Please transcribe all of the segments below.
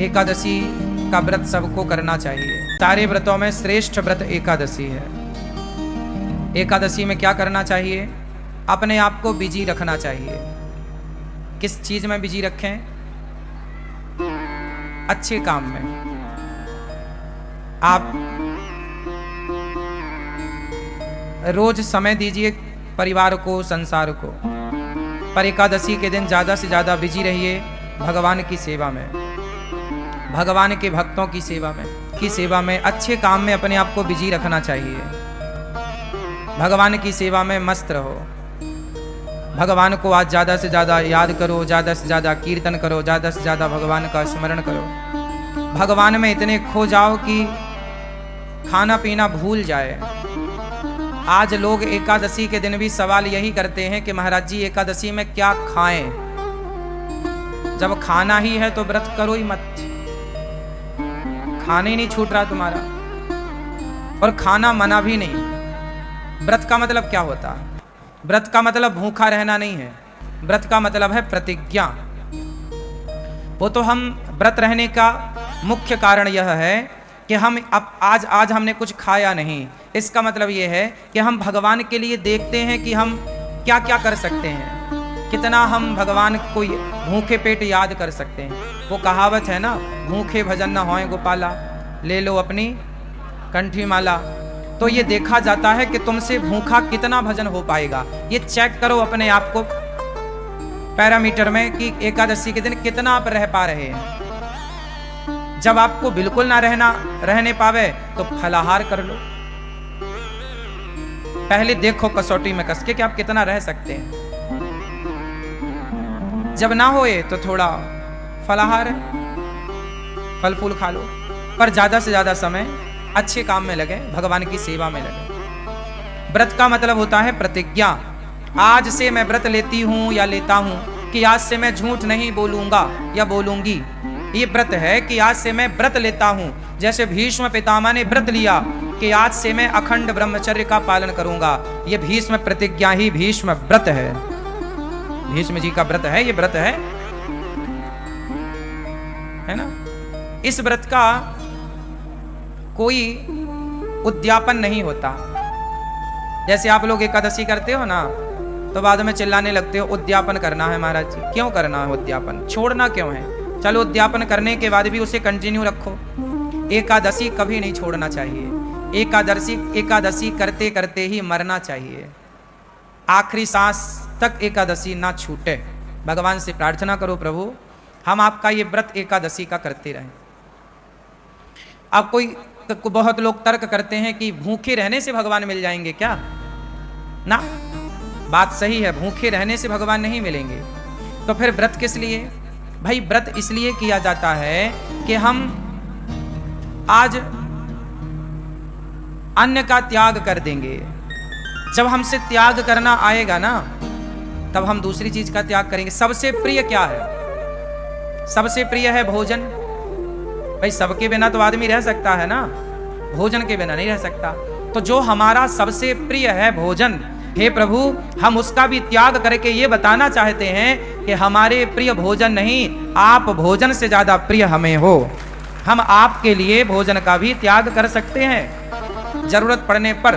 एकादशी का व्रत सबको करना चाहिए। सारे व्रतों में श्रेष्ठ व्रत एकादशी है। एकादशी में क्या करना चाहिए? अपने आप को बिजी रखना चाहिए। किस चीज में बिजी रखें? अच्छे काम में। आप रोज समय दीजिए परिवार को, संसार को, पर एकादशी के दिन ज्यादा से ज्यादा बिजी रहिए भगवान की सेवा में, भगवान के भक्तों की सेवा में अच्छे काम में अपने आप को बिजी रखना चाहिए। भगवान की सेवा में मस्त रहो। भगवान को आज ज्यादा से ज्यादा याद करो, ज्यादा से ज्यादा कीर्तन करो, ज्यादा से ज्यादा भगवान का स्मरण करो। भगवान में इतने खो जाओ कि खाना पीना भूल जाए। आज लोग एकादशी के दिन भी सवाल यही करते हैं कि महाराज जी एकादशी में क्या खाएं? जब खाना ही है तो व्रत करो ही मत। खाने ही नहीं छूट रहा तुम्हारा, और खाना मना भी नहीं। व्रत का मतलब क्या होता है? व्रत का मतलब भूखा रहना नहीं है। व्रत का मतलब है प्रतिज्ञा। वो तो हम व्रत रहने का मुख्य कारण यह है कि हम आज हमने कुछ खाया नहीं। इसका मतलब ये है कि हम भगवान के लिए देखते हैं कि हम क्या क्या कर सकते हैं, कितना हम भगवान को भूखे पेट याद कर सकते हैं। वो कहावत है ना, भूखे भजन न होए गोपाला, ले लो अपनी कंठी माला। तो ये देखा जाता है कि तुमसे भूखा कितना भजन हो पाएगा। ये चेक करो अपने आप को पैरामीटर में कि एकादशी के दिन कितना आप रह पा रहे हैं। जब आपको बिल्कुल ना रहने पावे तो फलाहार कर लो। पहले देखो कसौटी में कस के कि आप कितना रह सकते हैं। जब ना होए तो थोड़ा फलाहार, फल फूल खा लो, पर ज्यादा से ज्यादा समय अच्छे काम में लगे, भगवान की सेवा में लगे। व्रत का मतलब होता है प्रतिज्ञा। आज से मैं व्रत लेती हूं या लेता हूं कि आज से मैं झूठ नहीं बोलूंगा या बोलूंगी। ये व्रत है कि आज से मैं व्रत लेता हूं। जैसे भीष्म पितामह ने व्रत लिया कि आज से मैं अखंड ब्रह्मचर्य का पालन करूंगा। ये भीष्म प्रतिज्ञा ही भीष्म व्रत है। भीष्म जी का व्रत है, ये व्रत है ना। इस व्रत का कोई उद्यापन नहीं होता। जैसे आप लोग एकादशी करते हो ना, तो बाद में चिल्लाने लगते हो उद्यापन करना है महाराज जी। क्यों करना है उद्यापन? छोड़ना क्यों है? चलो उद्यापन करने के बाद भी उसे कंटिन्यू रखो। एकादशी कभी नहीं छोड़ना चाहिए। एकादशी करते करते ही मरना चाहिए। आखिरी सांस तक एकादशी ना छूटे। भगवान से प्रार्थना करो, प्रभु हम आपका ये व्रत एकादशी का करते रहें। अब बहुत लोग तर्क करते हैं कि भूखे रहने से भगवान मिल जाएंगे क्या? ना, बात सही है, भूखे रहने से भगवान नहीं मिलेंगे। तो फिर व्रत किस लिए? भाई व्रत इसलिए किया जाता है कि हम आज अन्न का त्याग कर देंगे। जब हमसे त्याग करना आएगा ना, तब हम दूसरी चीज का त्याग करेंगे। सबसे प्रिय क्या है? सबसे प्रिय है भोजन। भाई सबके बिना तो आदमी रह सकता है ना, भोजन के बिना नहीं रह सकता। तो जो हमारा सबसे प्रिय है भोजन, हे प्रभु हम उसका भी त्याग करके ये बताना चाहते हैं कि हमारे प्रिय भोजन नहीं, आप भोजन से ज्यादा प्रिय हमें हो। हम आपके लिए भोजन का भी त्याग कर सकते हैं जरूरत पड़ने पर।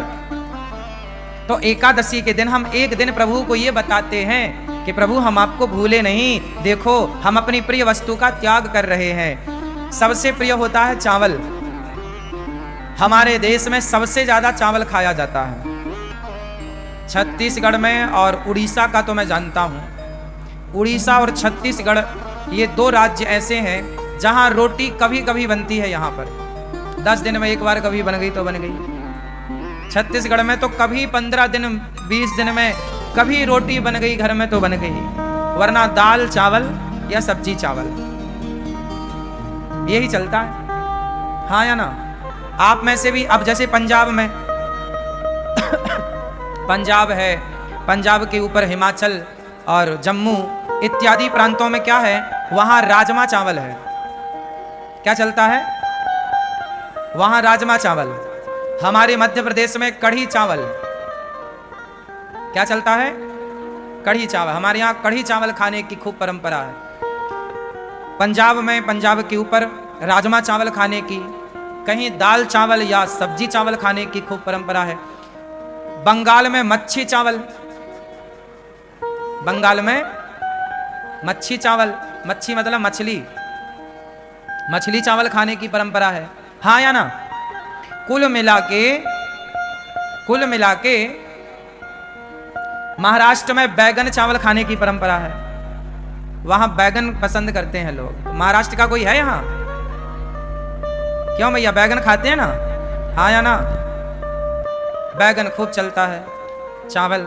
तो एकादशी के दिन हम एक दिन प्रभु को ये बताते हैं कि प्रभु हम आपको भूले नहीं, देखो हम अपनी प्रिय वस्तु का त्याग कर रहे हैं। सबसे प्रिय होता है चावल। हमारे देश में सबसे ज्यादा चावल खाया जाता है। छत्तीसगढ़ में और उड़ीसा का तो मैं जानता हूँ। उड़ीसा और छत्तीसगढ़ ये दो राज्य ऐसे हैं जहाँ रोटी कभी कभी बनती है। यहाँ पर 10 दिन में एक बार कभी बन गई तो बन गई। छत्तीसगढ़ में तो कभी 15 दिन 20 दिन में कभी रोटी बन गई घर में तो बन गई, वरना दाल चावल या सब्जी चावल यही चलता है। हाँ या ना? आप में से भी अब जैसे पंजाब में पंजाब है, पंजाब के ऊपर हिमाचल और जम्मू इत्यादि प्रांतों में क्या है, वहां राजमा चावल है। क्या चलता है? वहां राजमा चावल। हमारे मध्य प्रदेश में कढ़ी चावल। क्या चलता है? कढ़ी चावल। हमारे यहाँ कढ़ी चावल खाने की खूब परंपरा है। पंजाब में पंजाब के ऊपर राजमा चावल खाने की, कहीं दाल चावल या सब्जी चावल खाने की खूब परंपरा है। बंगाल में मच्छी चावल, बंगाल में मच्छी चावल, मच्छी मतलब मछली, मछली चावल खाने की परंपरा है। हाँ या ना? कुल मिला के महाराष्ट्र में बैगन चावल खाने की परंपरा है। वहां बैगन पसंद करते हैं लोग। महाराष्ट्र का कोई है यहां? क्यों भैया, बैगन खाते हैं ना? हाँ या ना? बैगन खूब चलता है, चावल।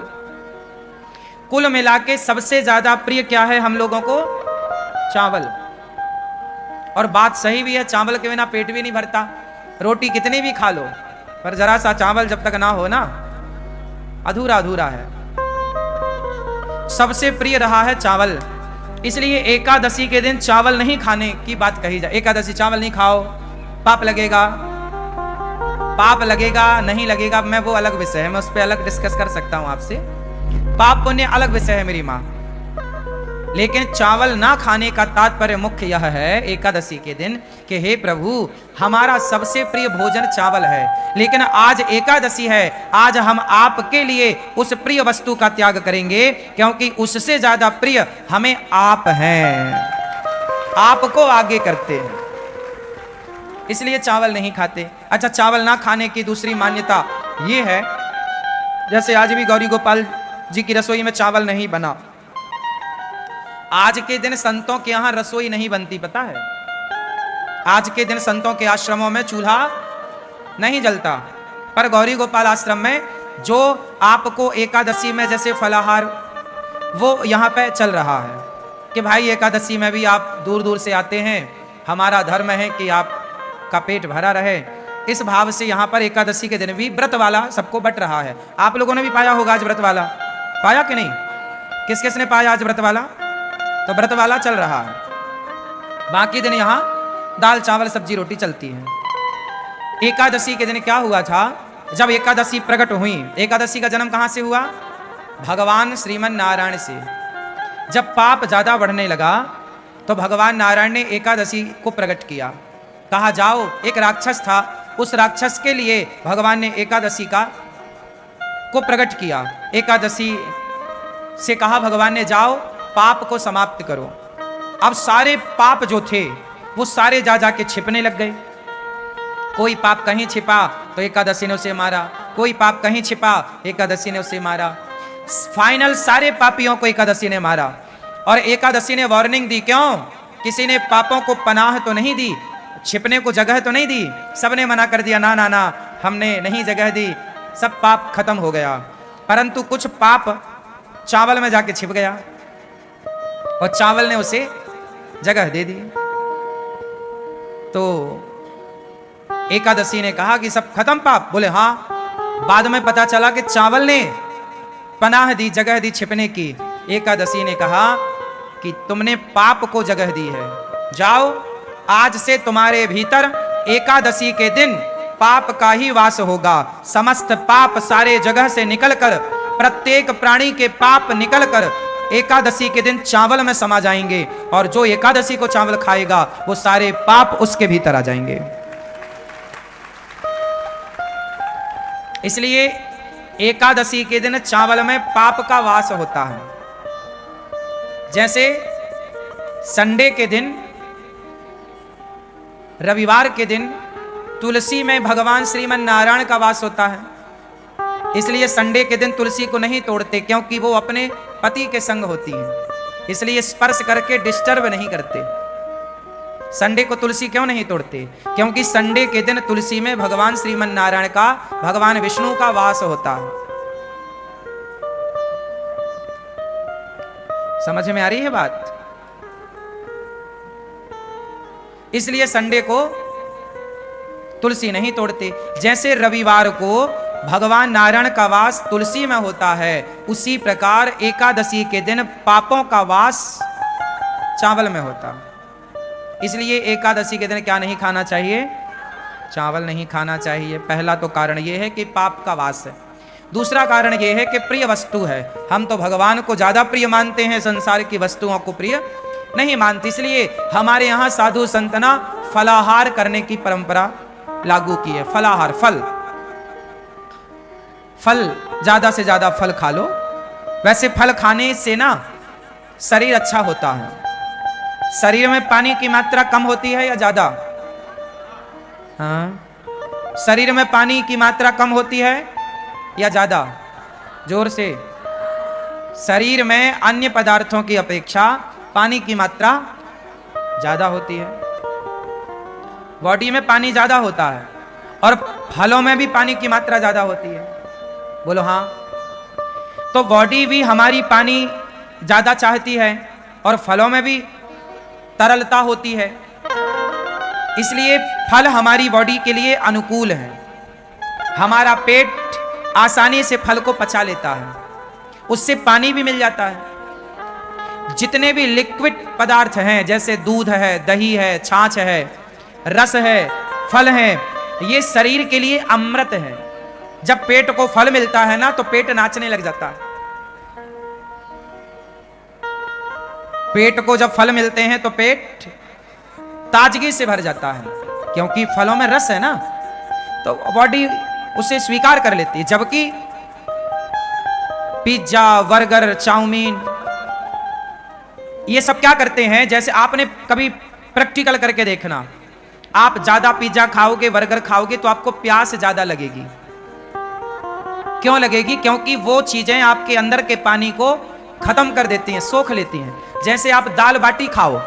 कुल मिला के सबसे ज्यादा प्रिय क्या है हम लोगों को? चावल। और बात सही भी है, चावल के बिना पेट भी नहीं भरता। रोटी कितनी भी खा लो, पर जरा सा चावल जब तक ना हो ना, अधूरा अधूरा है। सबसे प्रिय रहा है चावल, इसलिए एकादशी के दिन चावल नहीं खाने की बात कही जाए। एकादशी चावल नहीं खाओ, पाप लगेगा। पाप लगेगा नहीं लगेगा, मैं वो अलग विषय है, मैं उस पर अलग डिस्कस कर सकता हूं आपसे। पाप पुण्य अलग विषय है मेरी माँ। लेकिन चावल ना खाने का तात्पर्य मुख्य यह है एकादशी के दिन कि हे प्रभु, हमारा सबसे प्रिय भोजन चावल है, लेकिन आज एकादशी है, आज हम आपके लिए उस प्रिय वस्तु का त्याग करेंगे, क्योंकि उससे ज्यादा प्रिय हमें आप हैं, आपको आगे करते हैं, इसलिए चावल नहीं खाते। अच्छा, चावल ना खाने की दूसरी मान्यता ये है, जैसे आज भी गौरी गोपाल जी की रसोई में चावल नहीं बना। आज के दिन संतों के यहां रसोई नहीं बनती, पता है? आज के दिन संतों के आश्रमों में चूल्हा नहीं जलता, पर गौरी गोपाल आश्रम में जो आपको एकादशी में जैसे फलाहार वो यहाँ पे चल रहा है कि भाई एकादशी में भी आप दूर दूर से आते हैं, हमारा धर्म है कि आपका पेट भरा रहे। इस भाव से यहाँ पर एकादशी के दिन भी व्रत वाला सबको बट रहा है। आप लोगों ने भी पाया होगा आज व्रत वाला, पाया कि नहीं? किस किस ने पाया आज व्रत वाला? तो व्रत वाला चल रहा है। बाकी दिन यहाँ दाल चावल सब्जी रोटी चलती है। एकादशी के दिन क्या हुआ था? जब एकादशी प्रकट हुई, एकादशी का जन्म कहाँ से हुआ? भगवान श्रीमन नारायण से। जब पाप ज्यादा बढ़ने लगा तो भगवान नारायण ने एकादशी को प्रकट किया। कहा जाओ, एक राक्षस था, उस राक्षस के लिए भगवान ने एकादशी को प्रकट किया। एकादशी से कहा भगवान ने, जाओ पाप को समाप्त करो। अब सारे पाप जो थे वो सारे जा जाके छिपने लग गए। कोई पाप कहीं छिपा तो एकादशी ने उसे मारा, कोई पाप कहीं छिपा एकादशी ने उसे मारा। फाइनल सारे पापियों को एकादशी ने मारा। और एकादशी ने वार्निंग दी, क्यों? किसी ने पापों को पनाह तो नहीं दी, छिपने को जगह तो नहीं दी। सबने मना कर दिया, ना ना ना, हमने नहीं जगह दी, सब पाप खत्म हो गया। परंतु कुछ पाप चावल में जाके छिप गया और चावल ने उसे जगह दे दी। तो एकादशी ने कहा कि सब खत्म पाप? बोले हाँ। बाद में पता चला कि चावल ने पनाह दी, जगह दी छिपने की। एकादशी ने कहा कि तुमने पाप को जगह दी है, जाओ आज से तुम्हारे भीतर एकादशी के दिन पाप का ही वास होगा। समस्त पाप सारे जगह से निकलकर, प्रत्येक प्राणी के पाप निकलकर एकादशी के दिन चावल में समा जाएंगे, और जो एकादशी को चावल खाएगा वो सारे पाप उसके भीतर आ जाएंगे। इसलिए एकादशी के दिन चावल में पाप का वास होता है। जैसे संडे के दिन, रविवार के दिन तुलसी में भगवान श्रीमन नारायण का वास होता है, इसलिए संडे के दिन तुलसी को नहीं तोड़ते, क्योंकि वो अपने पति के संग होती है, इसलिए स्पर्श करके डिस्टर्ब नहीं करते। संडे को तुलसी क्यों नहीं तोड़ते? क्योंकि संडे के दिन तुलसी में भगवान श्रीमन नारायण का, भगवान विष्णु का वास होता है। समझ में आ रही है बात? इसलिए संडे को तुलसी नहीं तोड़ते। जैसे रविवार को भगवान नारायण का वास तुलसी में होता है, उसी प्रकार एकादशी के दिन पापों का वास चावल में होता है। इसलिए एकादशी के दिन क्या नहीं खाना चाहिए? चावल नहीं खाना चाहिए। पहला तो कारण यह है कि पाप का वास है। दूसरा कारण यह है कि प्रिय वस्तु है। हम तो भगवान को ज्यादा प्रिय मानते हैं संसार की वस्तुओं को प्रिय, नहीं मानती। इसलिए हमारे यहाँ साधु संतना फलाहार करने की परंपरा लागू की है। फलाहार, फल ज्यादा से ज्यादा फल खा लो। वैसे फल खाने से ना शरीर अच्छा होता है। शरीर में पानी की मात्रा कम होती है या ज्यादा? हाँ, शरीर में पानी की मात्रा कम होती है या ज्यादा? जोर से। शरीर में अन्य पदार्थों की अपेक्षा पानी की मात्रा ज्यादा होती है। बॉडी में पानी ज्यादा होता है और फलों में भी पानी की मात्रा ज्यादा होती है। बोलो हाँ। तो बॉडी भी हमारी पानी ज्यादा चाहती है और फलों में भी तरलता होती है, इसलिए फल हमारी बॉडी के लिए अनुकूल है। हमारा पेट आसानी से फल को पचा लेता है, उससे पानी भी मिल जाता है। जितने भी लिक्विड पदार्थ हैं, जैसे दूध है, दही है, छाछ है, रस है, फल है, ये शरीर के लिए अमृत है। जब पेट को फल मिलता है ना तो पेट नाचने लग जाता है। पेट को जब फल मिलते हैं तो पेट ताजगी से भर जाता है, क्योंकि फलों में रस है ना, तो बॉडी उसे स्वीकार कर लेती है। जबकि पिज्जा, बर्गर, चाउमीन, ये सब क्या करते हैं, जैसे आपने कभी प्रैक्टिकल करके देखना, आप ज्यादा पिज्जा खाओगे, बर्गर खाओगे तो आपको प्यास ज्यादा लगेगी। क्यों लगेगी? क्योंकि वो चीजें आपके अंदर के पानी को खत्म कर देती हैं, सोख लेती हैं। जैसे आप दाल बाटी खाओ,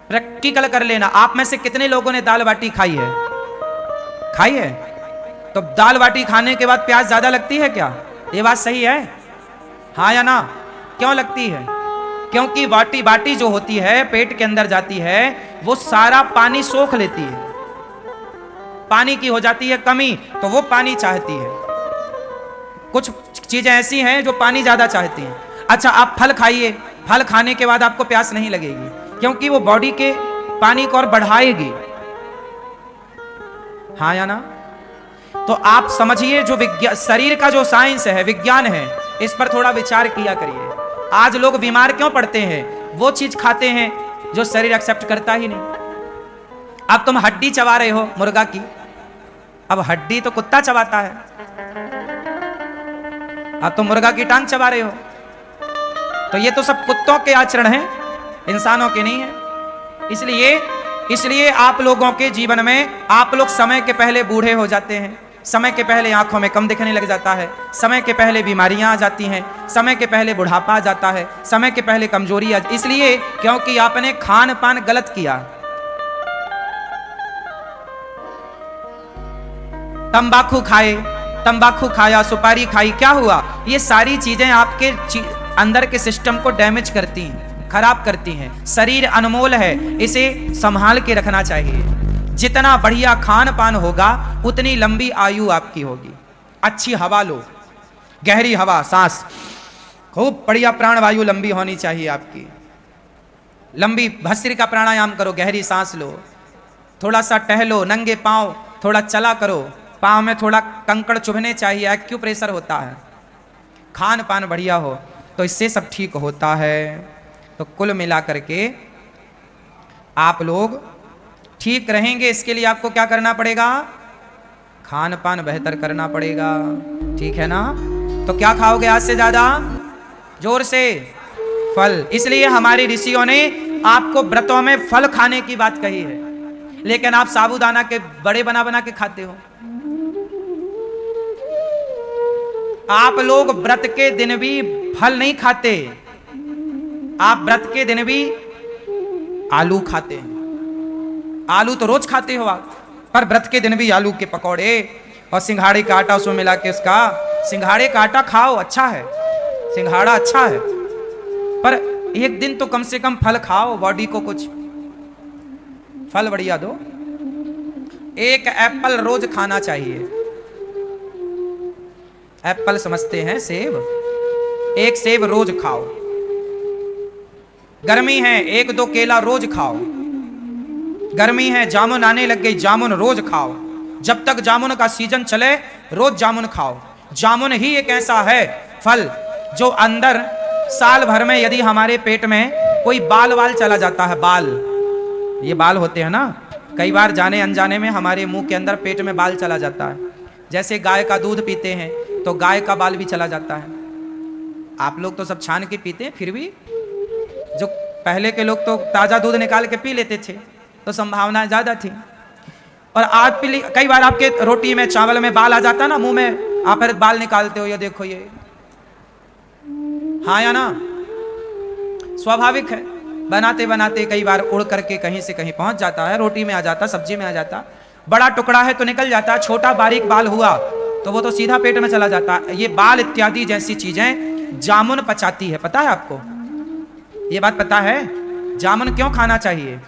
प्रैक्टिकल कर लेना, आप में से कितने लोगों ने दाल बाटी खाई है? खाई है? तो दाल बाटी खाने के बाद प्यास ज्यादा लगती है क्या? ये बात सही है, हाँ या ना? क्यों लगती है? क्योंकि बाटी जो होती है पेट के अंदर जाती है, वो सारा पानी सोख लेती है, पानी की हो जाती है कमी, तो वो पानी चाहती है। कुछ चीजें ऐसी हैं जो पानी ज्यादा चाहती हैं। अच्छा, आप फल खाइए, फल खाने के बाद आपको प्यास नहीं लगेगी, क्योंकि वो बॉडी के पानी को और बढ़ाएगी, हाँ या ना? तो आप समझिए, जो विज्ञान, शरीर का जो साइंस है, विज्ञान है, इस पर थोड़ा विचार किया करिए। आज लोग बीमार क्यों पड़ते हैं? वो चीज खाते हैं जो शरीर एक्सेप्ट करता ही नहीं। अब तुम हड्डी चबा रहे हो मुर्गा की, अब हड्डी तो कुत्ता चबाता है, अब तुम मुर्गा की टांग चबा रहे हो, तो ये तो सब कुत्तों के आचरण हैं, इंसानों के नहीं है। इसलिए आप लोगों के जीवन में, आप लोग समय के पहले बूढ़े हो जाते हैं, समय के पहले आंखों में कम दिखने लग जाता है, समय के पहले बीमारियां आ जाती हैं, समय के पहले बुढ़ापा आ जाता है, समय के पहले कमजोरी इसलिए क्योंकि आपने खान पान गलत किया। तंबाकू खाया, सुपारी खाई, क्या हुआ? ये सारी चीजें आपके अंदर के सिस्टम को डैमेज करती हैं, खराब करती हैं। शरीर अनमोल है, इसे संभाल के रखना चाहिए। जितना बढ़िया खान पान होगा उतनी लंबी आयु आपकी होगी। अच्छी हवा लो, गहरी हवा, सांस, खूब बढ़िया प्राणवायु लंबी होनी चाहिए आपकी। लंबी भस्त्रिका प्राणायाम करो, गहरी सांस लो, थोड़ा सा टहलो, नंगे पांव थोड़ा चला करो, पांव में थोड़ा कंकड़ चुभने चाहिए, एक्यूप्रेशर होता है। खान पान बढ़िया हो तो इससे सब ठीक होता है। तो कुल मिला करके आप लोग ठीक रहेंगे, इसके लिए आपको क्या करना पड़ेगा? खान पान बेहतर करना पड़ेगा, ठीक है ना? तो क्या खाओगे आज से ज्यादा? जोर से, फल। इसलिए हमारे ऋषियों ने आपको व्रतों में फल खाने की बात कही है, लेकिन आप साबूदाना के बड़े बना बना के खाते हो। आप लोग व्रत के दिन भी फल नहीं खाते, आप व्रत के दिन भी आलू खाते हैं। आलू तो रोज खाते हो आप, पर व्रत के दिन भी आलू के पकौड़े और सिंघाड़े का आटा उसमें मिला के, उसका सिंघाड़े का आटा खाओ, अच्छा है, सिंघाड़ा अच्छा है, पर एक दिन तो कम से कम फल खाओ, बॉडी को कुछ फल बढ़िया दो। एक एप्पल रोज खाना चाहिए। एप्पल समझते हैं सेब, एक सेब रोज खाओ। गर्मी है, एक दो केला रोज खाओ। गर्मी है, जामुन आने लग गई, जामुन रोज खाओ। जब तक जामुन का सीजन चले रोज जामुन खाओ। जामुन ही एक ऐसा है फल जो अंदर साल भर में यदि हमारे पेट में कोई बाल वाल चला जाता है, बाल, ये बाल होते हैं ना, कई बार जाने अनजाने में हमारे मुंह के अंदर पेट में बाल चला जाता है। जैसे गाय का दूध पीते हैं तो गाय का बाल भी चला जाता है। आप लोग तो सब छान के पीते हैं, फिर भी जो पहले के लोग तो ताज़ा दूध निकाल के पी लेते थे, तो संभावना ज़्यादा थी। और आज कई बार आपके रोटी में चावल में बाल आ जाता ना मुंह में, आप फिर बाल निकालते हो, ये देखो ये, हाँ या ना, स्वाभाविक है। बनाते बनाते कई बार उड़ करके कहीं से कहीं पहुंच जाता है, रोटी में आ जाता, सब्जी में आ जाता। बड़ा टुकड़ा है तो निकल जाता, छोटा बारीक बाल हुआ तो वो तो सीधा पेट में चला जाता। ये बाल इत्यादि जैसी चीजें जामुन पचाती है, पता है आपको? ये बात पता है? जामुन क्यों खाना चाहिए?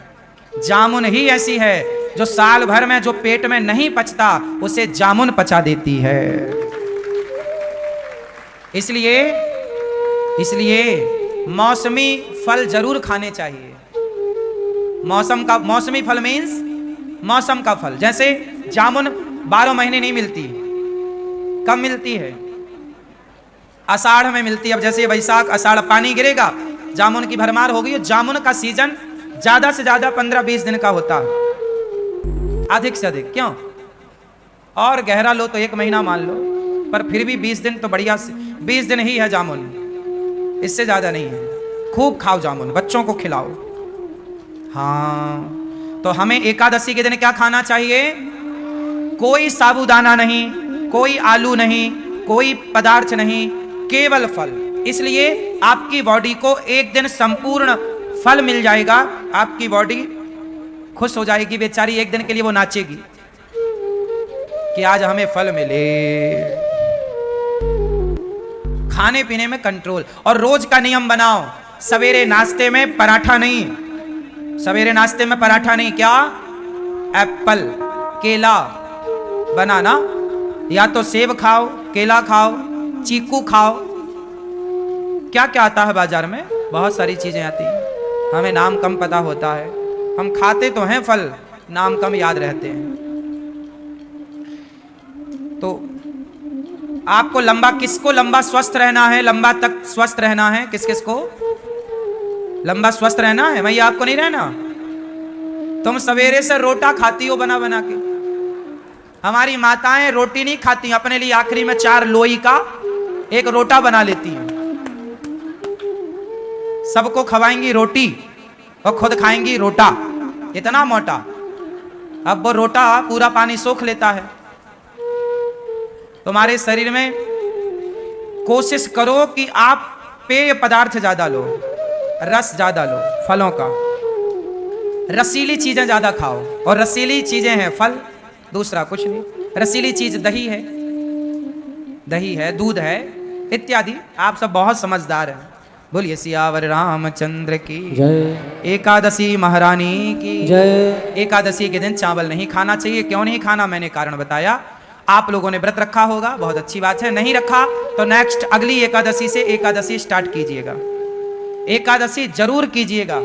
जामुन ही ऐसी है जो साल भर में जो पेट में नहीं पचता उसे जामुन पचा देती है। इसलिए मौसमी फल जरूर खाने चाहिए। मौसमी फल मीन्स मौसम का फल। जैसे जामुन 12 महीने नहीं मिलती, कब मिलती है? आषाढ़ में मिलती है। अब जैसे वैशाख आषाढ़ पानी गिरेगा, जामुन की भरमार होगी। जामुन का सीजन ज्यादा से ज्यादा 15-20 दिन का होता है, अधिक से अधिक। क्यों? और गहरा लो तो 1 महीना मान लो, पर फिर भी 20 दिन तो बढ़िया से 20 दिन ही है जामुन, इससे ज्यादा नहीं है। खूब खाओ जामुन, बच्चों को खिलाओ। हाँ, तो हमें एकादशी के दिन क्या खाना चाहिए? कोई साबूदाना नहीं, कोई आलू नहीं, कोई पदार्थ नहीं, केवल फल। इसलिए आपकी बॉडी को एक दिन संपूर्ण फल मिल जाएगा, आपकी बॉडी खुश हो जाएगी बेचारी। एक दिन के लिए वो नाचेगी कि आज हमें फल मिले। खाने पीने में कंट्रोल, और रोज का नियम बनाओ, सवेरे नाश्ते में पराठा नहीं, सवेरे नाश्ते में पराठा नहीं। क्या? एप्पल, केला, बनाना, या तो सेब खाओ, केला खाओ, चीकू खाओ। क्या क्या आता है बाजार में? बहुत सारी चीजें आती हैं, हमें नाम कम पता होता है। हम खाते तो हैं फल, नाम कम याद रहते हैं। तो आपको किसको लंबा स्वस्थ रहना है, लंबा तक स्वस्थ रहना है? किस किस को लंबा स्वस्थ रहना है? मैं आपको नहीं रहना। तुम सवेरे से रोटा खाती हो बना बना के। हमारी माताएं रोटी नहीं खाती, अपने लिए आखिरी में 4 लोई का एक रोटा बना लेती हैं। सबको खवाएंगी रोटी और खुद खाएंगी रोटा, इतना मोटा। अब वो रोटा पूरा पानी सोख लेता है। तुम्हारे शरीर में कोशिश करो कि आप पेय पदार्थ ज्यादा लो, रस ज्यादा लो, फलों का, रसीली चीजें ज्यादा खाओ। और रसीली चीजें हैं फल, दूसरा कुछ नहीं। रसीली चीज दही है, दूध है, इत्यादि। आप सब बहुत समझदार हैं। बोलिए सियावर रामचंद्र की जय। एकादशी महारानी की जय। एकादशी के दिन चावल नहीं खाना चाहिए। क्यों नहीं खाना, मैंने कारण बताया। आप लोगों ने व्रत रखा होगा, बहुत अच्छी बात है। नहीं रखा तो नेक्स्ट अगली एकादशी से एकादशी स्टार्ट कीजिएगा, एकादशी जरूर कीजिएगा।